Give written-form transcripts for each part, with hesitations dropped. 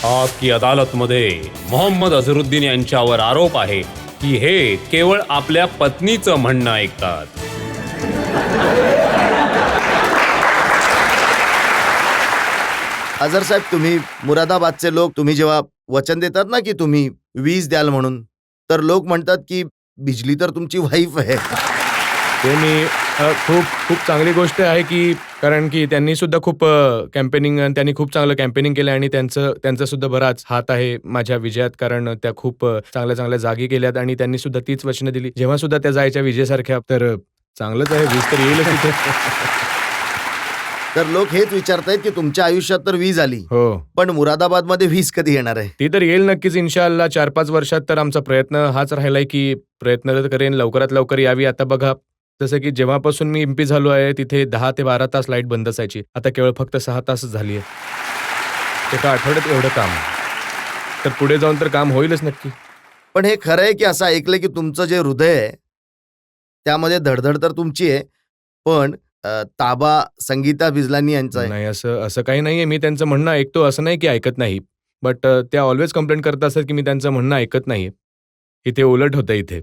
आग की अदालतमध्ये मोहम्मद अझरुद्दीन यांच्यावर आरोप आहे की हे केवळ आपल्या पत्नीचं म्हणणं ऐकतात. अझर साहेब, तुम्ही मुरादाबादचे लोक, तुम्ही जेव्हा वचन देतात ना की तुम्ही वीज द्याल म्हणून, तर लोक म्हणतात की बिजली तर तुमची वाईफ आहे. ते मी खूप खूप चांगली गोष्ट आहे की कारण की त्यांनी सुद्धा खूप कॅम्पेनिंग आणि त्यांनी खूप चांगलं कॅम्पेनिंग केलं आणि त्यांचा सुद्धा बराच हात आहे माझ्या विजयात, कारण त्या खूप चांगल्या चांगल्या जागी गेल्यात आणि त्यांनी सुद्धा तीच वचनं दिली जेव्हा सुद्धा त्या जायच्या विजयासारख्या. तर चांगलंच आहे, वीज तर येईलच तिथे. तर लोक हेच विचारतायत की तुमच्या आयुष्यात तर वीज आली, हो, पण मुरादाबादमध्ये वीज कधी येणार आहे? ती तर येईल नक्कीच इन्शाअल्लाह 4-5 वर्षात. तर आमचा प्रयत्न हाच राहिलाय की प्रयत्न तर करेन लवकरात लवकर यावी. आता बघा, जसं की जेव्हापासून मी एमपी झालो आहे तिथे 10 ते 12 तास लाईट बंद असायची, आता केवळ फक्त 6 तासच झाली आहे. एका आठवड्यात एवढं काम. तर पुढे जाऊन तर काम होईलच नक्की. पण हे खरं आहे की असं ऐकलंय की तुमचं जे हृदय आहे त्यामध्ये धडधड तर तुमची आहे, पण ताबा संगीता बिजलानी यांचा आहे. नाही, असं असं काही नाहीये. मी त्यांचं म्हणणं ऐकतो, असं नाही की ऐकत नाही. बट त्या ऑल्वेज कंप्लेंट करत असतात की मी त्यांचं म्हणणं ऐकत नाही. इथे उलट होतं इथे.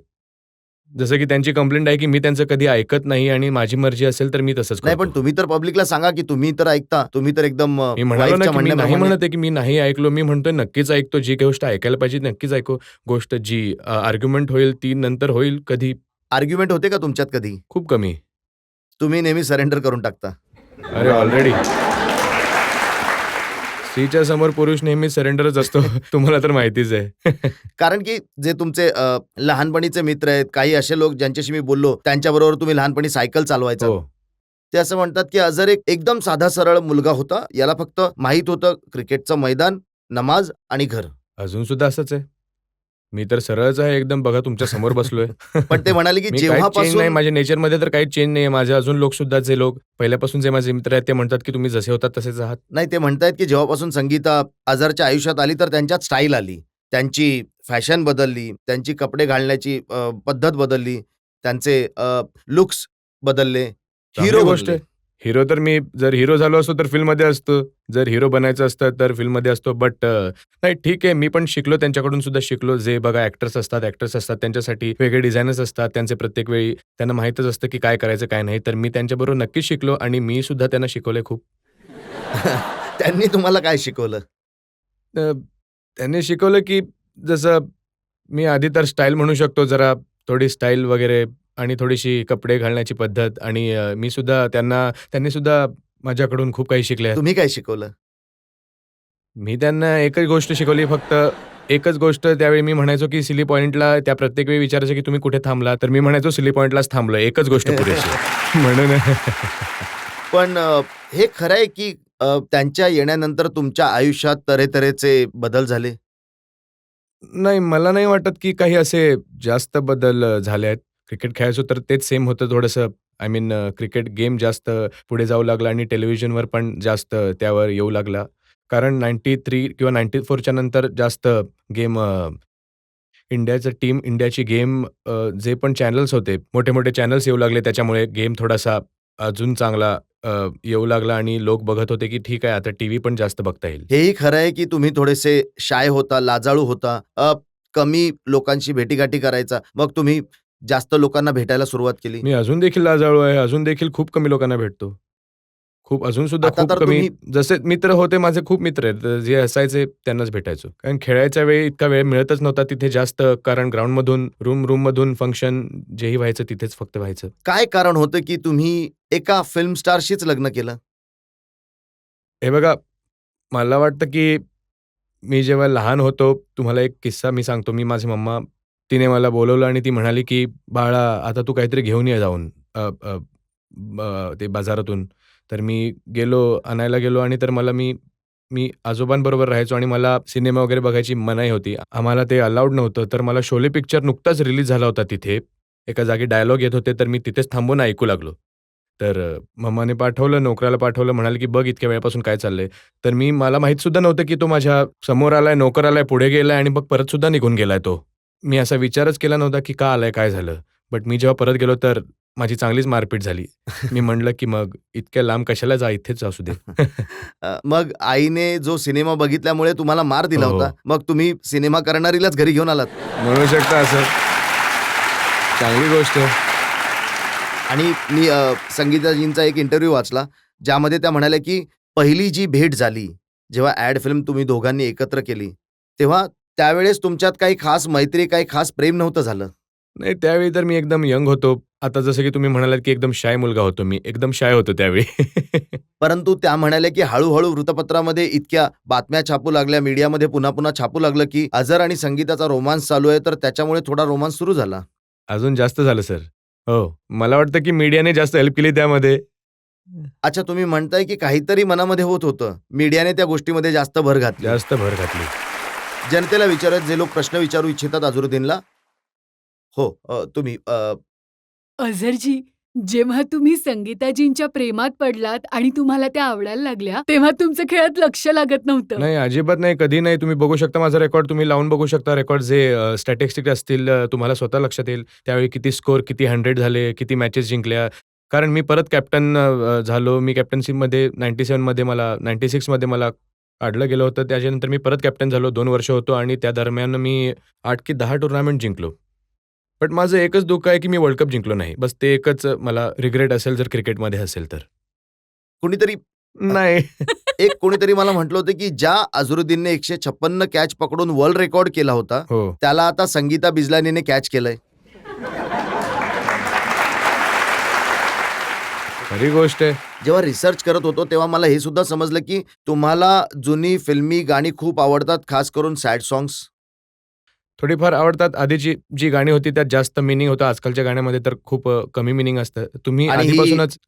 जसं की त्यांची कंप्लेंट आहे की मी त्यांचं कधी ऐकत नाही आणि माझी मर्जी असेल तर मी तसंच नाही, करतो. पण तुम्ही तर पब्लिकला सांगा की तुम्ही तर ऐकता, तुम्ही तर एकदम मी म्हणालो ना वाईफच्या की मी नाही म्हणण्याप्रमाणे. म्हणत आहे की मी नाही ऐकलो. मी म्हणतोय नक्कीच ऐकतो. जी गोष्ट ऐकायला पाहिजे नक्कीच ऐकू. गोष्ट जी आर्ग्युमेंट होईल ती नंतर होईल कधी. आर्ग्युमेंट होते का तुमच्यात कधी? खूप कमी. तुम्ही नेहमी सरेंडर करून टाकता. अरे ऑलरेडी. स्त्रीच्या समोर पुरुष नेहमी सरेंडरच असतो. तुम्हाला तर माहितीच आहे. कारण की जे तुमचे लहानपणीचे मित्र आहेत, काही असे लोक ज्यांच्याशी मी बोललो, त्यांच्याबरोबर तुम्ही लहानपणी सायकल चालवायचा. हो. ते असं म्हणतात की अझर एक एकदम साधा सरळ मुलगा होता. याला फक्त माहीत होतं क्रिकेटचं मैदान, नमाज आणि घर. अजून सुद्धा असंच आहे. मी तर सरळच आहे एकदम. बघा तुमच्या समोर बसलोय. पण ते म्हणाले की मी काहीच चेंज नाही. जेव्हापासून माझ्या नेचरमध्ये तर काहीच चेंज नाहीये. माझे अजून लोक सुद्धा, जे लोक पहिल्यापासून जे माझे मित्र आहेत, ते म्हणतात की तुम्ही जसे होतात तसेच आहात. नाही, ते म्हणतायत की जेव्हापासून संगीता अझरच्या आयुष्यात आली तर त्यांच्यात स्टाईल आली. त्यांची फॅशन बदलली, त्यांची कपडे घालण्याची पद्धत बदलली, त्यांचे लुक्स बदलले, चांगली हिरो गोष्ट बनले. आहे. हिरो तर मी जर हिरो झालो असतो तर फिल्ममध्ये असतो. जर हिरो बनायचं असतं तर फिल्ममध्ये असतो. बट नाही, ठीक आहे. मी पण शिकलो, त्यांच्याकडून सुद्धा शिकलो. जे बघा ॲक्टर्स असतात त्यांच्यासाठी वेगळे डिझायनर्स असतात. त्यांचे प्रत्येक वेळी त्यांना माहीतच असतं की काय करायचं काय नाही. तर मी त्यांच्याबरोबर नक्कीच शिकलो आणि मी सुद्धा त्यांना शिकवलंय खूप. त्यांनी तुम्हाला काय शिकवलं? अ, त्यांनी शिकवलं की जसं मी आधी तर स्टाईल म्हणू शकतो, जरा थोडी स्टाईल वगैरे आणि थोडीशी कपडे घालण्याची पद्धत आणि मी सुद्धा त्यांनी सुद्धा माझ्याकडून खूप काही शिकले आहेत. तुम्ही काय शिकवलं? मी त्यांना एकच गोष्ट शिकवली, फक्त एकच गोष्ट. त्यावेळी मी म्हणायचो की सिली पॉइंटला त्या प्रत्येक वेळी विचारायचे की तुम्ही कुठे थांबला? तर मी म्हणायचो सिली पॉइंटलाच थांबलोय. एकच गोष्ट पुरेशी आहे. म्हणून पण हे खरं आहे की त्यांच्या येण्यानंतर तुमच्या आयुष्यात तऱ्हेतऱ्हेचे बदल झाले? नाही, मला नाही वाटत की काही असे जास्त बदल झाले आहेत. क्रिकेट खेळायचो तर तेच सेम होतं थोडंसं. आय मीन क्रिकेट गेम जास्त पुढे जाऊ लागला आणि टेलिव्हिजनवर पण जास्त त्यावर येऊ लागला. कारण 93 किंवा 94च्या नंतर जास्त गेम इंडियाची गेम जे पण चॅनल्स होते, मोठे-मोठे चॅनल्स येऊ लागले. त्याच्यामुळे गेम थोडासा अजून चांगला येऊ लागला आणि लोक बघत होते की ठीक आहे, आता टीव्ही पण जास्त बघता येईल. हेही खरं आहे की तुम्ही थोडेसे शाय होता, लाजाळू होता, कमी लोकांशी भेटीगाठी करायचा. मग तुम्ही जास्त लोकांना भेटायला सुरुवात केली. मी अजून देखील लाजाळू आहे. अजून देखील खूप कमी लोकांना भेटतो. खूप अजून सुद्धा आता खूप तर कमी. तुम्ही जसे मित्र होते माझे, खूप मित्र आहेत. जे असायचे त्यांनाच भेटायचो. कारण खेळायच्या वेळी इतका वेळ मिळतच नव्हता तिथे जास्त. कारण ग्राउंडमधून, रूममधून फंक्शन जेही व्हायचं तिथेच फक्त व्हायचं. काय कारण होतं की तुम्ही एका फिल्म स्टारशीच लग्न केलं? हे बघा, मला वाटतं की मी जेव्हा लहान होतो, तुम्हाला एक किस्सा मी सांगतो. माझी मम्मा, तिने मला बोलावलं आणि ती म्हणाली की "बाळा, आता तू काहीतरी घेऊन ये जाऊन अ, अ, ते बाजारातून." तर मी आणायला गेलो आणि तर मी मी आजोबांबरोबर राहायचो आणि मला सिनेमा वगैरे बघायची मनाई होती. आम्हाला ते अलाउड नव्हतं. तर मला शोले पिक्चर नुकताच रिलीज झाला होता तिथे. एका जागी डायलॉग येत होते, तर मी तिथेच थांबून ऐकू लागलो. तर मम्माने पाठवलं, नोकराला पाठवलं, म्हणाले की "बघ इतक्या वेळापासून काय चाललंय?" तर मला माहीत सुद्धा नव्हतं की तो माझ्या समोर आलाय, नोकर आलाय, पुढे गेलाय आणि मग परत सुद्धा निघून गेलाय तो. मी असा विचारच केला नव्हता की का आलाय, काय झालं? बट मी जेव्हा परत गेलो तर माझी चांगलीच मारपीट झाली. मी म्हणलं, की "मग इतक्या लांब कशाला जा, इथेच असू दे." मग आईने जो सिनेमा बघितल्यामुळे तुम्हाला मार दिला हो. होता, मग तुम्ही सिनेमा करणारीलाच घरी घेऊन आलात. म्हणू शकता असं. चांगली गोष्ट आहे. आणि मी संगीताजींचा एक इंटरव्ह्यू वाचला, ज्यामध्ये त्या म्हणाल्या, की पहिली जी भेट झाली, जेव्हा ॲड फिल्म तुम्ही दोघांनी एकत्र केली, तेव्हा त्यावेळेस तुमच्यात काही खास मैत्री, काही खास प्रेम नव्हतं झालं. नाही, त्यावेळी तर मी एकदम यंग होतो. आता जसं की तुम्ही म्हणालात, की एकदम शाय मुलगा होतो मी. एकदम शाय होतो त्यावेळी. परंतु त्या म्हणाल्या, की हळू-हळू वृत्तपत्रामध्ये इतक्या बातम्या छापू लागल्या, मीडियामध्ये पुन्हा-पुन्हा छापू लागलं, की अझर आणि संगीताचा रोमान्स चालू आहे, तर त्याच्यामुळे थोडा रोमान्स सुरू झाला. अजून जास्त झालं सर. हो. मला वाटतं, की मीडियाने जास्त हेल्प केली त्यामध्ये. अच्छा, तुम्ही म्हणताय, की काहीतरी मनामध्ये होत होतं. मीडियाने त्या गोष्टीमध्ये जास्त भर घातली. जास्त भर घातली. जनतेला विचारत जे लोक प्रश्न विचारू इच्छितात अझरुद्दीनला. हो, तुम्ही अझरजी, जेव्हा तुम्ही संगीताजींच्या प्रेमात पडलात आणि तुम्हाला त्या आवडायला लागल्या, तेव्हा तुमचं खेळात लक्ष लागत नव्हतं. नाही, अजिबात नाही. कधी नाही. तुम्ही बघू शकता माझा रेकॉर्ड तुम्ही लावून बघू शकता. रेकॉर्ड जे स्टॅटिस्टिक्स असतील तुम्हाला स्वतः लक्षात येईल. त्यावेळी किती स्कोर, किती 100 झाले, किती मॅचेस जिंकल्या. कारण मी परत कॅप्टन झालो. मी कॅप्टन्सीमध्ये 97 मध्ये मला 96 मध्ये मला काढलं गेलं होतं. त्याच्यानंतर मी परत कॅप्टन झालो. 2 वर्ष होतो आणि त्या दरम्यान मी 8 की 10 टुर्नामेंट जिंकलो. बट माझं एकच दुःख आहे, की मी वर्ल्ड कप जिंकलो नाही. बस ते एकच मला रिग्रेट असेल जर क्रिकेटमध्ये असेल तर. कुणीतरी नाही. कोणीतरी मला म्हटलं होतं, की ज्या अझरुद्दीनने 156 कॅच पकडून वर्ल्ड रेकॉर्ड केला होता, हो. त्याला आता संगीता बिजलानीने कॅच केलंय. खरी गोष्ट आहे. जेव्हा रिसर्च करत होतो, तेव्हा मला हे सुद्धा समजलं, की तुम्हाला जुनी फिल्मी गाणी खूप आवडतात, खास करून सॅड सॉन्ग्स. थोडीफार आवडतात. आधीची जी गाणी होती त्यात जास्त मीनिंग होतं. आजकालच्या गाण्यामध्ये तर खूप कमी मीनिंग असतं. तुम्ही आणि ही- आधीपासूनच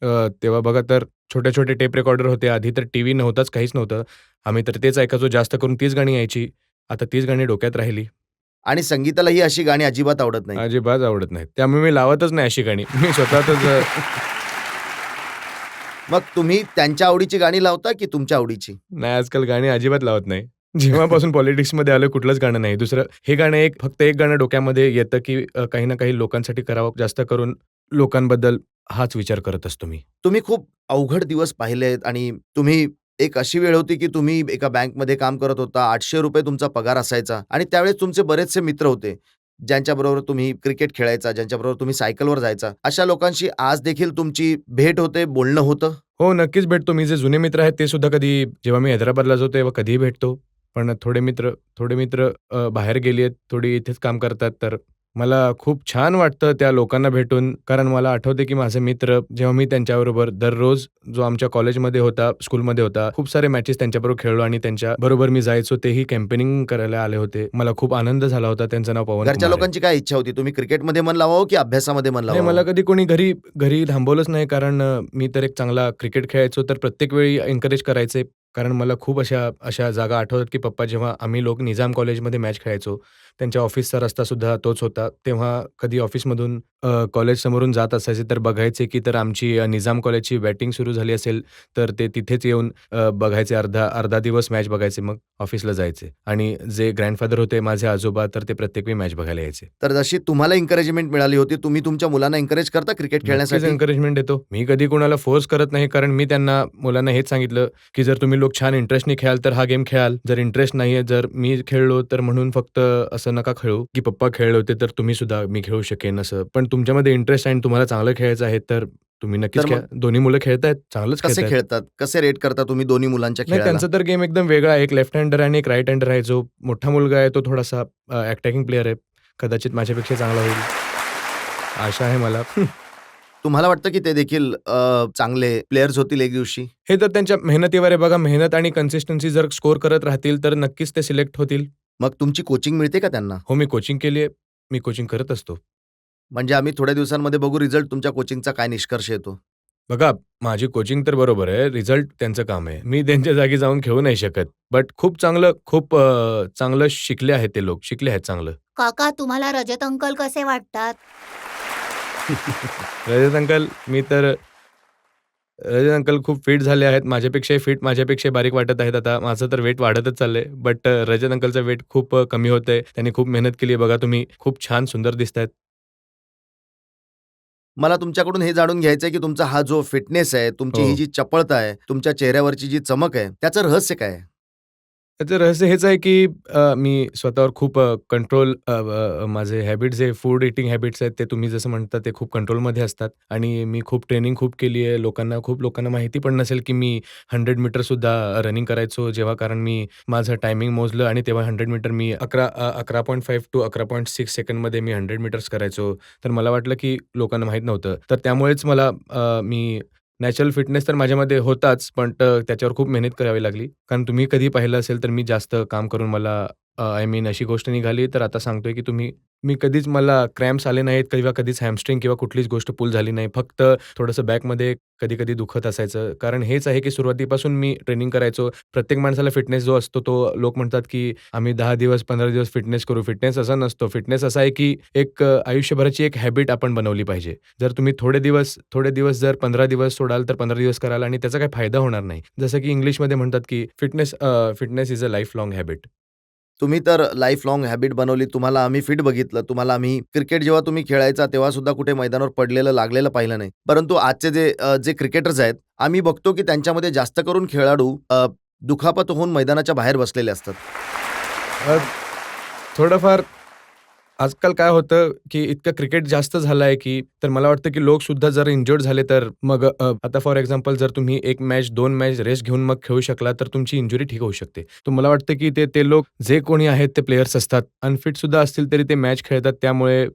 तेव्हा बघा तर छोटे-छोटे टेप रेकॉर्डर होते. आधी तर टीव्ही नव्हताच, काहीच नव्हतं. आम्ही तर तेच ऐकायचो. जास्त करून तीच गाणी यायची. आता तीच गाणी डोक्यात राहिली. आणि संगीताला ही अशी गाणी अजिबात आवडत नाही. अजिबात आवडत नाहीत. त्यामुळे मी लावतच नाही अशी गाणी. मी स्वतःच मग तुम्ही त्यांच्या आवडीची गाणी लावता, की तुमच्या आवडीची? नाही आजकाल गाणी अजिबात लावत नाही. जेव्हापासून पॉलिटिक्समध्ये आलं कुठलंच गाणं नाही. दुसरं हे गाणं फक्त एक गाणं डोक्यामध्ये येतं, की काही ना काही लोकांसाठी करावं. जास्त करून लोकांबद्दल हाच विचार करत असतो मी. तुम्ही खूप अवघड दिवस पाहिलेत आणि तुम्ही एक अशी वेळ होती, की तुम्ही एका बँकमध्ये काम करत होता. ₹800 तुमचा पगार असायचा आणि त्यावेळेस तुमचे बरेचसे मित्र होते, ज्यांच्याबरोबर तुम्ही क्रिकेट खेळायचा, ज्यांच्याबरोबर तुम्ही सायकलवर जायचा. अशा लोकांशी आज देखील तुमची भेट होते, बोलणं होतं? हो, नक्कीच भेटतो. मी जे जुने मित्र आहेत ते सुद्धा कधी जेव्हा मी हैदराबादला जातो तेव्हा कधीही भेटतो. पण थोडे मित्र बाहेर गेली आहेत, थोडी इथेच काम करतात. तर मला खूप छान वाटतं त्या लोकांना भेटून. कारण मला आठवते की माझे मित्र जेव्हा मी त्यांच्याबरोबर दररोज जो आमच्या कॉलेजमध्ये होता, स्कूलमध्ये होता, खूप सारे मॅचेस त्यांच्याबरोबर खेळलो आणि त्यांच्याबरोबर मी जायचो. तेही कॅम्पेनिंग करायला आले होते. मला खूप आनंद झाला होता. त्यांचं नाव पवन घरच्या कुमार आहे. लोकांची काय इच्छा होती? तुम्ही क्रिकेटमध्ये मन लावावं, की अभ्यासामध्ये मन नाही, लावावं? मला कधी कोणी घरी थांबवलंच नाही कारण मी तर एक चांगला क्रिकेट खेळायचो तर प्रत्येक वेळी एन्करेज करायचे. कारण मला खूप अशा जागा आठवतात, की पप्पा जेव्हा आम्ही लोक निजाम कॉलेजमध्ये मॅच खेळायचो, त्यांच्या ऑफिसचा रस्तासुद्धा तोच होता. तेव्हा कधी ऑफिसमधून कॉलेज समोरून जात असायचे तर बघायचे, की तर आमची निजाम कॉलेजची बॅटिंग सुरू झाली असेल, तर ते तिथेच येऊन बघायचे अर्धा दिवस मॅच बघायचे, मग ऑफिसला जायचे. आणि जे ग्रँडफादर होते माझे आजोबा, तर ते प्रत्येक वेळी मॅच बघायला यायचे. तर जशी तुम्हाला एन्करेजमेंट मिळाली होती, तुम्ही तुमच्या मुलांना एन्करेज करता क्रिकेट नक्कीच खेळण्यासाठी? एन्करेजमेंट देतो. मी कधी कोणाला फोर्स करत नाही कारण मी त्यांना मुलांना हेच सांगितलं, की जर तुम्ही लोक छान इंटरेस्टने खेळाल तर हा गेम खेळाल. जर इंटरेस्ट नाहीये, जर मी खेळलो तर म्हणून फक्त असं नका खेळू, की पप्पा खेळले होते तर तुम्ही सुद्धा मी खेळू शकेन असं. पण तुमच्यामध्ये इंटरेस्ट आहे आणि तुम्हाला चांगलं खेळायचं आहे तर तुम्ही नक्कीच तर मग खेळा. दोन्ही मुलं खेळतायत, चांगलंच कसे खेळतायत. खेळतात? कसे रेट करता तुम्ही दोन्ही मुलांच्या नाही खेळाला? त्यांचा तर गेम एकदम वेगळा आहे. एक लेफ्ट हँडर आणि एक राइट हँडर आहे. जो मोठा मुलगा आहे तो थोडासा अटॅकिंग प्लेयर आहे. कदाचित माझ्यापेक्षा चांगला होईल. आशा आहे मला. तुम्हाला वाटतं, की ते देखील चांगले प्लेयर्स होतील एक दिवशी? हे तर त्यांच्या मेहनतीवर आहे बघा. मेहनत आणि कन्सिस्टन्सी जर स्कोर करत राहतील तर नक्कीच ते सिलेक्ट होतील. मग तुमची कोचिंग मिळते का त्यांना? हो, मी कोचिंग केली आहे. मी कोचिंग करत असतो. म्हणजे आम्ही थोड्या दिवसांमध्ये बघू रिझल्ट तुमच्या कोचिंगचा काय निष्कर्ष येतो. बघा, माझी कोचिंग तर बरोबर आहे. रिझल्ट त्यांचं काम आहे. मी त्यांच्या जागी जाऊन खेळू नाही शकत. बट खूप चांगलं शिकले आहेत ते लोक. शिकले आहेत चांगलं. काका, तुम्हाला रजत अंकल कसे वाटतात? रजत अंकल रजत अंकल खूप फिट झाले आहेत. माझ्यापेक्षाही फिट, माझ्यापेक्षा बारीक वाटत आहेत आता. माझं तर वेट वाढतच चाललंय. बट रजत अंकलचं वेट खूप कमी होतंय. त्यांनी खूप मेहनत केली आहे. बघा तुम्ही खूप छान सुंदर दिसतायत. मला तुमच्याकडून हे जाणून घ्यायचं आहे की तुमचा हा जो फिटनेस आहे, तुमची हो. ही जी चपळता आहे, तुमच्या चेहऱ्यावरची जी चमक आहे, त्याचं रहस्य काय आहे? त्याचं रहस्य हेच आहे की मी स्वतःवर खूप कंट्रोल माझे हॅबिट्स जे फूड इटिंग हॅबिट्स आहेत ते तुम्ही जसं म्हणता ते खूप कंट्रोलमध्ये असतात आणि मी खूप ट्रेनिंग खूप केली आहे. खूप लोकांना माहिती पण नसेल की मी 100 मीटरसुद्धा रनिंग करायचो जेव्हा कारण मी माझं टायमिंग मोजलं आणि तेव्हा 100 मीटर मी 11.5 टू 11.6 सेकंडमध्ये मी 100 मीटर्स करायचो. तर मला वाटलं की लोकांना माहीत नव्हतं. तर त्यामुळेच मला मी नॅचरल फिटनेस तर माझ्यामध्ये होताच, पण त्याच्यावर खूप मेहनत करावी लागली. कारण तुम्ही कधी पाहिलं असेल तर मी जास्त काम करून मला आय मीन अशी गोष्ट निघाली, तर आता सांगतोय की मी कधीच मला क्रॅम्प्स आले नाहीत किंवा कधीच हॅमस्ट्रिंग किंवा कुठलीच गोष्ट पुल झाली नाही. फक्त थोडंसं बॅकमध्ये कधी-कधी दुखत असायचं. कारण हेच आहे की सुरुवातीपासून मी ट्रेनिंग करायचो. प्रत्येक माणसाला फिटनेस जो असतो तो लोक म्हणतात की आम्ही 10 दिवस, 15 दिवस फिटनेस करू. फिटनेस असा नसतो. फिटनेस असा आहे की एक आयुष्यभराची एक हॅबिट आपण बनवली पाहिजे. जर तुम्ही थोडे दिवस जर 15 दिवस सोडाल, तर 15 दिवस कराल आणि त्याचा काही फायदा होणार नाही. जसं की इंग्लिशमध्ये म्हणतात की fitness is a life long habit. तुम्ही तर लाईफ लाँग हॅबिट बनवली. तुम्हाला आम्ही फिट बघितलं. तुम्हाला आम्ही क्रिकेट जेव्हा तुम्ही खेळायचा तेव्हा सुद्धा कुठे मैदानावर पडलेलं, लागलेलं पाहिलं नाही. परंतु आजचे जे क्रिकेटर्स आहेत, आम्ही बघतो की त्यांच्यामध्ये जास्त करून खेळाडू दुखापत होऊन मैदानाच्या बाहेर बसलेले असतात. अ, थोडंफार आजकाल काय होतं, की इतकं क्रिकेट जास्त झालं आहे, की तर मला वाटतं, की लोकसुद्धा जर इंज्युर्ड झाले, तर मग आता फॉर एक्झाम्पल जर तुम्ही 1 मॅच, 2 मॅच रेस्ट घेऊन मग खेळू शकला, तर तुमची इंजुरी ठीक होऊ शकते. तर मला वाटतं, की ते लोक जे कोणी आहेत ते प्लेयर्स असतात, अनफिटसुद्धा असतील तरी ते मॅच खेळतात. त्यामुळे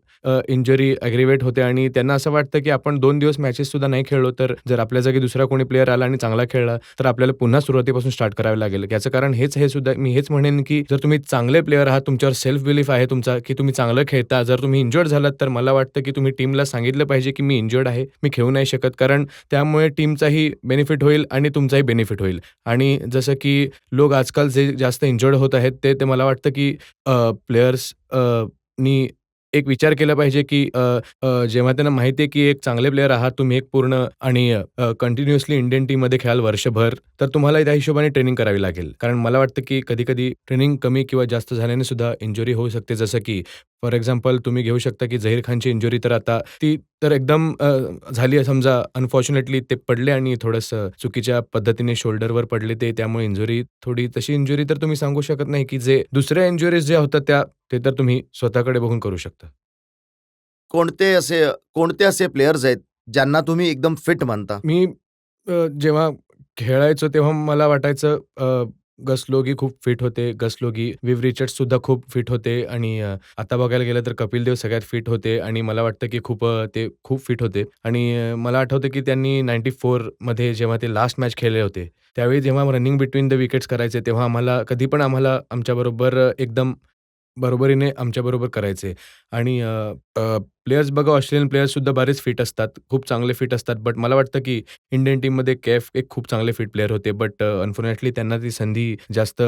इंजुरी ॲग्रिव्हेट होते आणि त्यांना असं वाटतं, की आपण 2 दिवस मॅचेससुद्धा नाही खेळलो, तर जर आपल्या जागी दुसरा कोणी प्लेयर आला आणि चांगला खेळला, तर आपल्याला पुन्हा सुरुवातीपासून स्टार्ट करावे लागेल. याचं कारण हे सुद्धा मी हेच म्हणेन, की जर तुम्ही चांगले प्लेयर आहात, तुमच्यावर सेल्फ बिलीफ आहे तुमचा, की तुम्ही चांगलं खेळता. जर तुम्ही इंज्युअर्ड झालात, तर मला वाटतं, की तुम्ही टीमला सांगितलं पाहिजे, की मी इंज्युअर्ड आहे, मी खेळू नाही शकत. कारण त्यामुळे टीमचाही बेनिफिट होईल आणि तुमचाही बेनिफिट होईल. आणि जसं की लोक आजकाल जे जास्त इंज्युअर्ड होत आहेत, ते ते मला वाटतं, की प्लेयर्स नी एक विचार केला पाहिजे, की जेव्हा त्यांना माहिती आहे, की एक चांगले प्लेयर आहात तुम्ही एक पूर्ण आणि कंटिन्युअसली इंडियन टीममध्ये खेळाल वर्षभर, तर तुम्हाला त्या हिशोबाने ट्रेनिंग करावी लागेल. कारण मला वाटतं, की कधी-कधी ट्रेनिंग कमी किंवा जास्त झाल्याने सुद्धा इंजुरी होऊ शकते. जसं की फॉर एक्झाम्पल तुम्ही घेऊ शकता, की झहीर खानची इंजुरी तर आता ती तर एकदम झाली आहे समजा अनफॉर्च्युनेटली ते पडले आणि थोडंसं चुकीच्या पद्धतीने शोल्डरवर पडले ते त्यामुळे थोडी तशी इंजुरी तर तुम्ही सांगू शकत नाही, की जे दुसऱ्या इंजुरीज ज्या होतात ते तर तुम्ही स्वतःकडे बघून करू शकता. कोणते असे प्लेयर्स आहेत, ज्यांना तुम्ही एकदम फिट मानता? मी जेव्हा खेळायचो तेव्हा मला वाटायचं गसलोगी खूप फिट होते. गसलोगी, विव रिचर्ड्ससुद्धा खूप फिट होते आणि आता बघायला गेलं तर कपिल देव सगळ्यात फिट होते आणि मला वाटतं की ते खूप फिट होते आणि मला आठवतं की त्यांनी 94 मध्ये जेव्हा ते लास्ट मॅच खेळले होते, त्यावेळी जेव्हा रनिंग बिटवीन द विकेट्स करायचे तेव्हा आम्हाला आमच्याबरोबर एकदम बरोबरीने आमच्याबरोबर करायचे आणि प्लेयर्स बघा ऑस्ट्रेलियन प्लेयर्ससुद्धा बरेच फिट असतात. खूप चांगले फिट असतात. बट मला वाटतं की इंडियन टीममध्ये कैफ एक खूप चांगले फिट प्लेयर होते. बट अनफॉर्च्युनेटली त्यांना ती संधी जास्त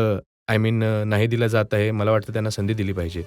नाही दिला जात आहे. मला वाटतं त्यांना संधी दिली पाहिजे.